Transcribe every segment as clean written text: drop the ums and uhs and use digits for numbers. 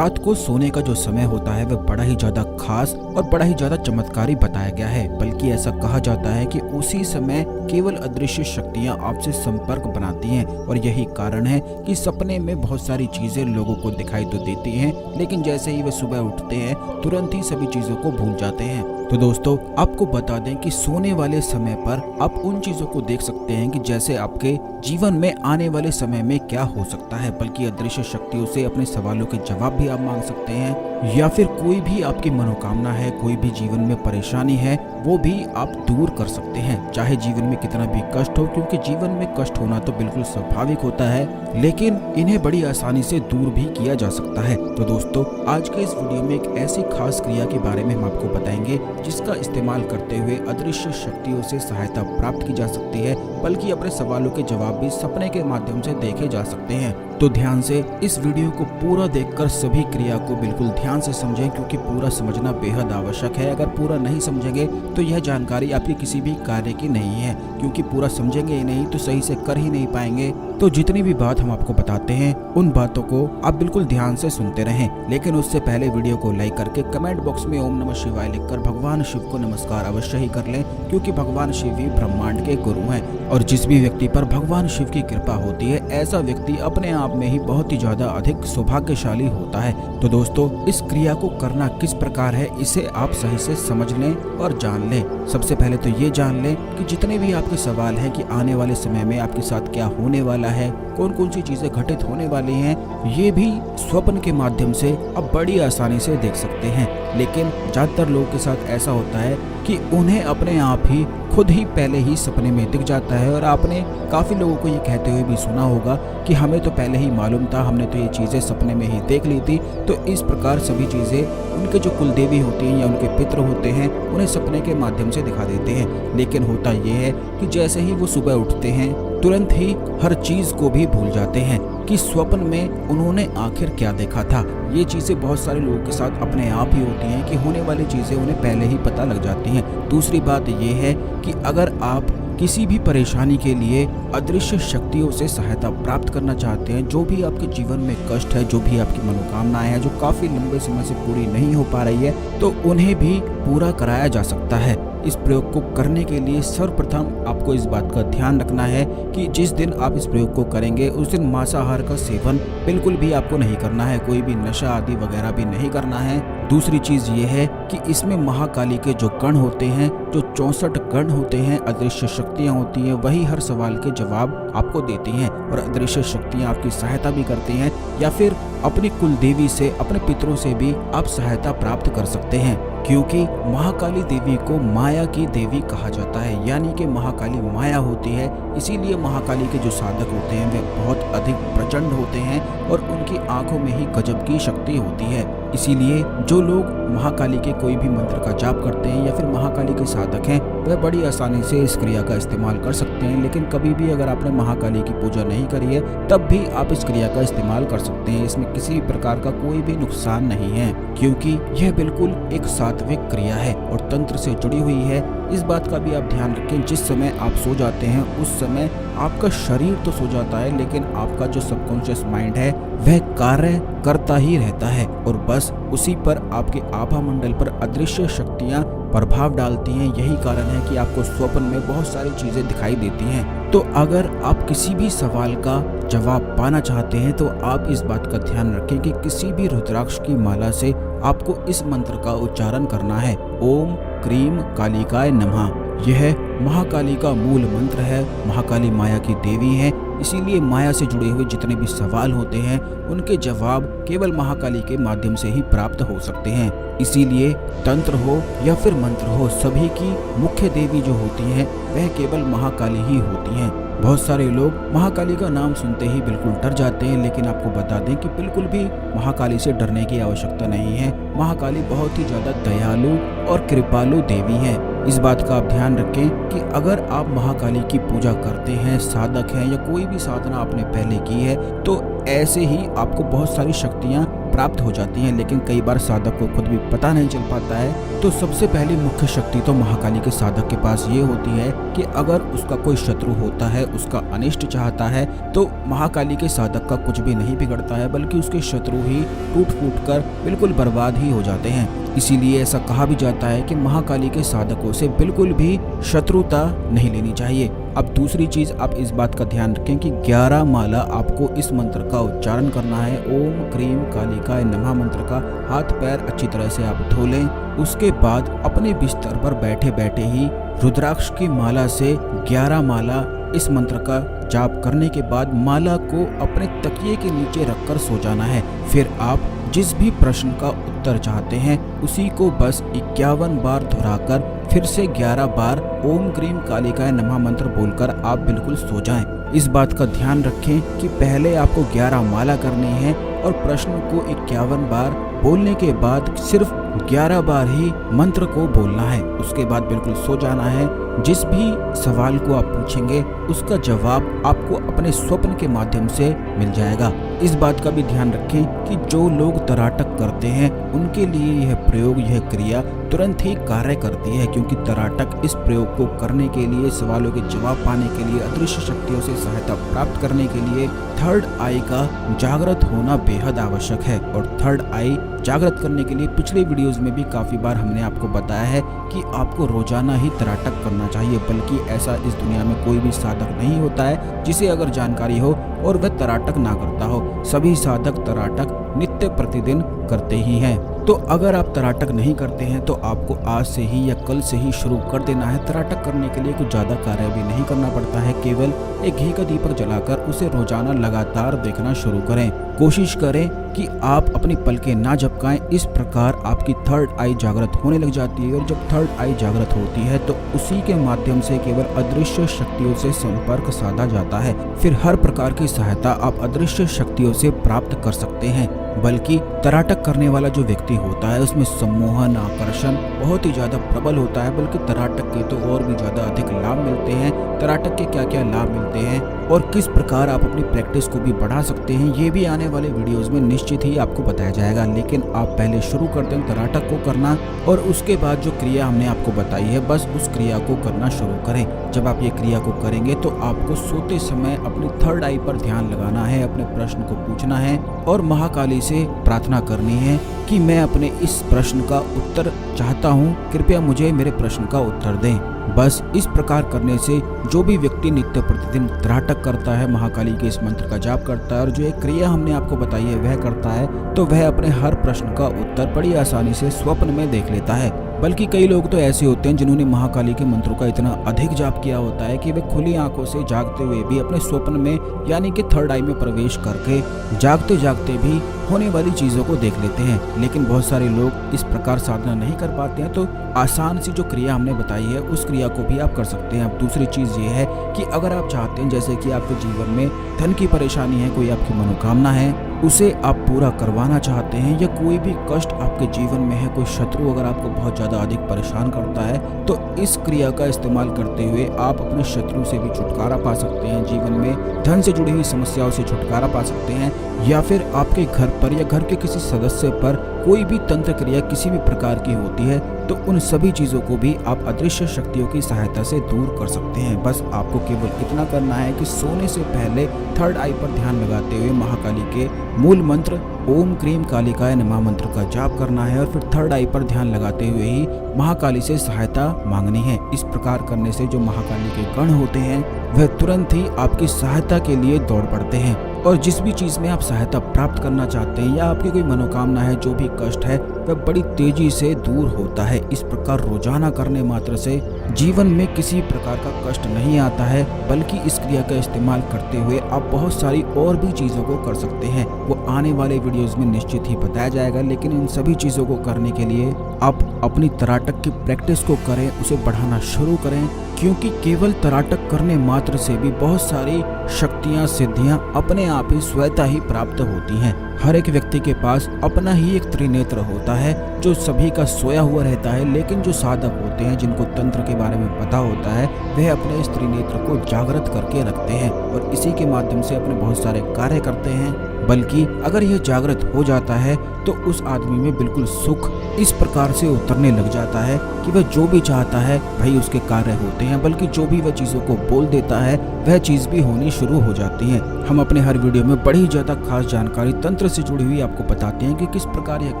रात को सोने का जो समय होता है वह बड़ा ही ज्यादा खास और बड़ा ही ज्यादा चमत्कारी बताया गया है। बल्कि ऐसा कहा जाता है कि उसी समय केवल अदृश्य शक्तियां आपसे संपर्क बनाती हैं और यही कारण है कि सपने में बहुत सारी चीजें लोगों को दिखाई तो देती हैं, लेकिन जैसे ही वे सुबह उठते हैं तुरंत ही सभी चीजों को भूल जाते हैं। तो दोस्तों, आपको बता दें कि सोने वाले समय पर आप उन चीजों को देख सकते हैं कि जैसे आपके जीवन में आने वाले समय में क्या हो सकता है, बल्कि अदृश्य शक्तियों से अपने सवालों के जवाब भी आप मांग सकते हैं, या फिर कोई भी आपकी मनोकामना है, कोई भी जीवन में परेशानी है, वो भी आप दूर कर सकते हैं, चाहे जीवन में कितना भी कष्ट हो, क्योंकि जीवन में कष्ट होना तो बिल्कुल स्वाभाविक होता है, लेकिन इन्हें बड़ी आसानी से दूर भी किया जा सकता है। तो दोस्तों, आज के इस वीडियो में एक ऐसी खास क्रिया के बारे में हम आपको बताएंगे जिसका इस्तेमाल करते हुए अदृश्य शक्तियों से सहायता प्राप्त की जा सकती है, बल्कि अपने सवालों के जवाब भी सपने के माध्यम से देखे जा सकते हैं। तो ध्यान से इस वीडियो को पूरा देखकर सभी क्रिया को बिल्कुल ध्यान से समझें, क्योंकि पूरा समझना बेहद आवश्यक है। अगर पूरा नहीं समझेंगे तो यह जानकारी आपके किसी भी कार्य की नहीं है, क्योंकि पूरा समझेंगे ही नहीं तो सही से कर ही नहीं पाएंगे। तो जितनी भी बात हम आपको बताते हैं उन बातों को आप बिल्कुल ध्यान से सुनते रहें, लेकिन उससे पहले वीडियो को लाइक करके कमेंट बॉक्स में ओम नमः शिवाय लिखकर भगवान शिव को नमस्कार अवश्य ही कर लें, क्योंकि भगवान शिव ही ब्रह्मांड के गुरु हैं और जिस भी व्यक्ति पर भगवान शिव की कृपा होती है ऐसा व्यक्ति अपने आप में ही बहुत ही ज्यादा अधिक सौभाग्यशाली होता है। तो दोस्तों, इस क्रिया को करना किस प्रकार है इसे आप सही से समझ लें और जान लें। सबसे पहले तो ये जान लें कि जितने भी आपके सवाल हैं कि आने वाले समय में आपके साथ क्या होने वाला है, कौन कौन सी चीजें घटित होने वाली हैं, ये भी स्वप्न के माध्यम से आप बड़ी आसानी से देख सकते हैं। लेकिन ज्यादातर लोगों के साथ ऐसा होता है कि उन्हें अपने आप ही खुद ही पहले ही सपने में दिख जाता है, और आपने काफी लोगों को ये कहते हुए भी सुना होगा कि हमें तो पहले ही मालूम था, हमने तो ये चीजें सपने में ही देख ली थी। तो इस प्रकार सभी चीजें उनके जो कुलदेवी होती हैं या उनके पितृ होते हैं उन्हें सपने के माध्यम से दिखा देते हैं। लेकिन होता यह है कि जैसे ही वो सुबह उठते हैं तुरंत ही हर चीज को भी भूल जाते हैं कि स्वप्न में उन्होंने आखिर क्या देखा था। ये चीजें बहुत सारे लोगों के साथ अपने आप ही होती हैं कि होने वाली चीजें उन्हें पहले ही पता लग जाती हैं। दूसरी बात ये है कि अगर आप किसी भी परेशानी के लिए अदृश्य शक्तियों से सहायता प्राप्त करना चाहते हैं, जो भी आपके जीवन में कष्ट है, जो भी आपकी मनोकामनाएं हैं जो काफी लंबे समय से पूरी नहीं हो पा रही है, तो उन्हें भी पूरा कराया जा सकता है। इस प्रयोग को करने के लिए सर्वप्रथम आपको इस बात का ध्यान रखना है कि जिस दिन आप इस प्रयोग को करेंगे उस दिन मांसाहार का सेवन बिल्कुल भी आपको नहीं करना है, कोई भी नशा आदि वगैरह भी नहीं करना है। दूसरी चीज ये है कि इसमें महाकाली के जो गण होते हैं, जो 64 गण होते हैं, अदृश्य शक्तियां होती हैं, वही हर सवाल के जवाब आपको देती हैं और अदृश्य शक्तियां आपकी सहायता भी करती हैं, या फिर अपनी कुल देवी से, अपने पितरों से भी आप सहायता प्राप्त कर सकते हैं, क्योंकि महाकाली देवी को माया की देवी कहा जाता है, यानी कि महाकाली माया होती है। इसीलिए महाकाली के जो साधक होते हैं वे बहुत अधिक प्रचंड होते हैं और उनकी आंखों में ही गजब की शक्ति होती है। इसीलिए जो लोग महाकाली के कोई भी मंत्र का जाप करते हैं या फिर महाकाली के साधक हैं, वह बड़ी आसानी से इस क्रिया का इस्तेमाल कर सकते हैं। लेकिन कभी भी अगर आपने महाकाली की पूजा नहीं करी है तब भी आप इस क्रिया का इस्तेमाल कर सकते हैं। इसमें किसी भी प्रकार का कोई भी नुकसान नहीं है, क्योंकि यह बिल्कुल एक सात्विक क्रिया है और तंत्र से जुड़ी हुई है। इस बात का भी आप ध्यान रखें, जिस समय आप सो जाते हैं उस समय आपका शरीर तो सो जाता है, लेकिन आपका जो सबकॉन्शियस माइंड है वह कार्य करता ही रहता है और बस उसी पर आपके आभा मंडल पर अदृश्य शक्तियां प्रभाव डालती हैं। यही कारण है कि आपको स्वप्न में बहुत सारी चीजें दिखाई देती हैं। तो अगर आप किसी भी सवाल का जवाब पाना चाहते हैं तो आप इस बात का ध्यान रखें कि किसी भी रुद्राक्ष की माला से आपको इस मंत्र का उच्चारण करना है, ओम क्रीम कालिकाय नमः। यह महाकाली का मूल मंत्र है। महाकाली माया की देवी है, इसीलिए माया से जुड़े हुए जितने भी सवाल होते हैं उनके जवाब केवल महाकाली के माध्यम से ही प्राप्त हो सकते हैं। इसीलिए तंत्र हो या फिर मंत्र हो, सभी की मुख्य देवी जो होती हैं वह केवल महाकाली ही होती हैं। बहुत सारे लोग महाकाली का नाम सुनते ही बिल्कुल डर जाते हैं, लेकिन आपको बता दें कि बिल्कुल भी महाकाली से डरने की आवश्यकता नहीं है। महाकाली बहुत ही ज्यादा दयालु और कृपालु देवी है। इस बात का आप ध्यान रखें कि अगर आप महाकाली की पूजा करते हैं, साधक हैं या कोई भी साधना आपने पहले की है, तो ऐसे ही आपको बहुत सारी शक्तियां प्राप्त हो जाती हैं, लेकिन कई बार साधक को खुद भी पता नहीं चल पाता है। तो सबसे पहली मुख्य शक्ति तो महाकाली के साधक के पास ये होती है कि अगर उसका कोई शत्रु होता है, उसका अनिष्ट चाहता है, तो महाकाली के साधक का कुछ भी नहीं बिगड़ता है, बल्कि उसके शत्रु ही टूट फूट कर बिल्कुल बर्बाद ही हो जाते हैं। इसीलिए ऐसा कहा भी जाता है कि महाकाली के साधकों से बिल्कुल भी शत्रुता नहीं लेनी चाहिए। अब दूसरी चीज, आप इस बात का ध्यान रखें कि 11 माला आपको इस मंत्र का उच्चारण करना है। ओम क्रीम कालिकाय नमः मंत्र का हाथ पैर अच्छी तरह से आप धो लें। उसके बाद अपने बिस्तर पर बैठे बैठे ही रुद्राक्ष की माला से 11 माला इस मंत्र का जाप करने के बाद माला को अपने तकिए के नीचे रखकर सो जाना है। फिर आप जिस भी प्रश्न का उत्तर चाहते हैं उसी को बस 51 बार दोहराकर फिर से 11 बार ओम क्रीम कालिकाय नमः मंत्र बोलकर आप बिल्कुल सो जाएं। इस बात का ध्यान रखें कि पहले आपको 11 माला करनी है और प्रश्न को 51 बार बोलने के बाद सिर्फ 11 बार ही मंत्र को बोलना है। उसके बाद बिल्कुल सो जाना है। जिस भी सवाल को आप पूछेंगे उसका जवाब आपको अपने स्वप्न के माध्यम से मिल जाएगा। इस बात का भी ध्यान रखें कि जो लोग तराटक करते हैं उनके लिए यह प्रयोग, यह क्रिया तुरंत ही कार्य करती है, क्योंकि तराटक इस प्रयोग को करने के लिए, सवालों के जवाब पाने के लिए, अदृश्य शक्तियों से सहायता प्राप्त करने के लिए थर्ड आई का जागृत होना बेहद आवश्यक है। और थर्ड आई जागृत करने के लिए पिछले वीडियोस में भी काफी बार हमने आपको बताया है कि आपको रोजाना ही तराटक करना चाहिए, बल्कि ऐसा इस दुनिया में कोई भी साधक नहीं होता है जिसे अगर जानकारी हो और वह तराटक ना करता हो। सभी साधक तराटक नित्य प्रतिदिन करते ही हैं। तो अगर आप तराटक नहीं करते हैं तो आपको आज से ही या कल से ही शुरू कर देना है। तराटक करने के लिए कुछ ज्यादा कार्य भी नहीं करना पड़ता है, केवल एक घी का दीपक जलाकर उसे रोजाना लगातार देखना शुरू करें। कोशिश करें कि आप अपनी पलकें ना झपकाएं। इस प्रकार आपकी थर्ड आई जागृत होने लग जाती है और जब थर्ड आई जागृत होती है तो उसी के माध्यम से केवल अदृश्य शक्तियों से संपर्क साधा जाता है। फिर हर प्रकार की सहायता आप अदृश्य शक्तियों से प्राप्त कर सकते हैं। बल्कि तराटक करने वाला जो व्यक्ति होता है उसमें सम्मोहन, आकर्षण बहुत ही ज्यादा प्रबल होता है। बल्कि तराटक के तो और भी ज्यादा अधिक लाभ मिलते हैं। तराटक के क्या क्या लाभ मिलते हैं और किस प्रकार आप अपनी प्रैक्टिस को भी बढ़ा सकते हैं, ये भी आने वाले वीडियोस में निश्चित ही आपको बताया जाएगा। लेकिन आप पहले शुरू कर दें तराटक को करना और उसके बाद जो क्रिया हमने आपको बताई है बस उस क्रिया को करना शुरू करें। जब आप ये क्रिया को करेंगे तो आपको सोते समय अपनी थर्ड आई पर ध्यान लगाना है, अपने प्रश्न को पूछना है और महाकाली से प्रार्थना करनी है कि मैं अपने इस प्रश्न का उत्तर चाहता हूँ, कृपया मुझे मेरे प्रश्न का उत्तर दें। बस इस प्रकार करने से जो भी व्यक्ति नित्य प्रतिदिन तराटक करता है, महाकाली के इस मंत्र का जाप करता है और जो एक क्रिया हमने आपको बताई है वह करता है, तो वह अपने हर प्रश्न का उत्तर बड़ी आसानी से स्वप्न में देख लेता है। बल्कि कई लोग तो ऐसे होते हैं जिन्होंने महाकाली के मंत्रों का इतना अधिक जाप किया होता है कि वे खुली आंखों से जागते हुए भी अपने स्वप्न में यानी कि थर्ड आई में प्रवेश करके जागते जागते भी होने वाली चीजों को देख लेते हैं। लेकिन बहुत सारे लोग इस प्रकार साधना नहीं कर पाते हैं। तो आसान सी जो क्रिया हमने बताई है उस क्रिया को भी आप कर सकते हैं। अब दूसरी चीज ये है कि अगर आप चाहते हैं जैसे कि आपके जीवन में धन की परेशानी है, कोई आपकी मनोकामना है, उसे आप पूरा करवाना चाहते हैं, या कोई भी कष्ट आपके जीवन में है, कोई शत्रु अगर आपको बहुत ज्यादा अधिक परेशान करता है, तो इस क्रिया का इस्तेमाल करते हुए आप अपने शत्रु से भी छुटकारा पा सकते हैं। जीवन में धन से जुड़ी हुई समस्याओं से छुटकारा पा सकते हैं, या फिर आपके घर पर या घर के किसी सदस्य पर कोई भी तंत्र क्रिया किसी भी प्रकार की होती है तो उन सभी चीजों को भी आप अदृश्य शक्तियों की सहायता से दूर कर सकते हैं। बस आपको केवल इतना करना है कि सोने से पहले थर्ड आई पर ध्यान लगाते हुए महाकाली के मूल मंत्र ओम क्रीम कालिकाय नमः मंत्र का जाप करना है और फिर थर्ड आई पर ध्यान लगाते हुए ही महाकाली से सहायता मांगनी है। इस प्रकार करने से जो महाकाली के गण होते हैं वह तुरंत ही आपकी सहायता के लिए दौड़ पड़ते हैं और जिस भी चीज में आप सहायता प्राप्त करना चाहते हैं या आपकी कोई मनोकामना है, जो भी कष्ट है वह बड़ी तेजी से दूर होता है। इस प्रकार रोजाना करने मात्र से जीवन में किसी प्रकार का कष्ट नहीं आता है, बल्कि इस क्रिया का इस्तेमाल करते हुए आप बहुत सारी और भी चीजों को कर सकते हैं। वो आने वाले वीडियोस में निश्चित ही बताया जाएगा। लेकिन इन सभी चीजों को करने के लिए आप अपनी तराटक की प्रैक्टिस को करें, उसे बढ़ाना शुरू करें, क्योंकि केवल तराटक करने मात्र से भी बहुत सारी शक्तियां, सिद्धियां अपने आप ही स्वतः ही प्राप्त होती हैं। हर एक व्यक्ति के पास अपना ही एक त्रिनेत्र होता है जो सभी का सोया हुआ रहता है, लेकिन जो साधक होते हैं जिनको तंत्र के बारे में पता होता है वह अपने इस त्रिनेत्र को जागृत करके रखते हैं और इसी के माध्यम से अपने बहुत सारे कार्य करते हैं। बल्कि अगर यह जागृत हो जाता है तो उस आदमी में बिल्कुल सुख इस प्रकार से उतरने लग जाता है कि वह जो भी चाहता है वही उसके कार्य होते हैं, बल्कि जो भी वह चीजों को बोल देता है वह चीज भी होनी शुरू हो जाती है। हम अपने हर वीडियो में बड़ी ज्यादा खास जानकारी तंत्र से जुड़ी हुई आपको बताते हैं कि किस प्रकार यह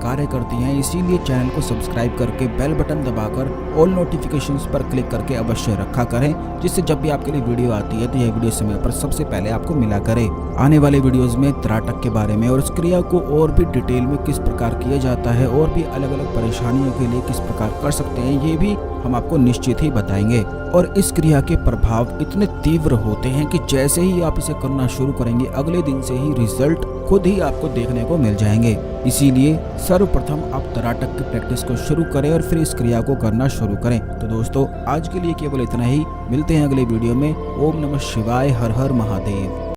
कार्य करती हैं, इसीलिए चैनल को सब्सक्राइब करके बेल बटन दबाकर ऑल नोटिफिकेशंस पर क्लिक करके अवश्य रखा करें, जिससे जब भी आपके लिए वीडियो आती है तो यह वीडियो समय पर सबसे पहले आपको मिला करे। आने वाले वीडियोस में त्राटक के बारे में और इस क्रिया को और भी डिटेल में किस प्रकार किया जाता है और भी अलग अलग परेशानियों के लिए किस प्रकार कर सकते हैं, ये भी हम आपको निश्चित ही बताएंगे। और इस क्रिया के प्रभाव इतने तीव्र होते हैं कि जैसे ही आप इसे करना शुरू करेंगे अगले दिन से ही रिजल्ट खुद ही आपको देखने को मिल जाएंगे। इसीलिए सर्वप्रथम आप त्राटक की प्रैक्टिस को शुरू करें और फिर इस क्रिया को करना शुरू करें। तो दोस्तों आज के लिए केवल इतना ही, मिलते हैं अगले वीडियो में। ओम नमः शिवाय, हर हर महादेव।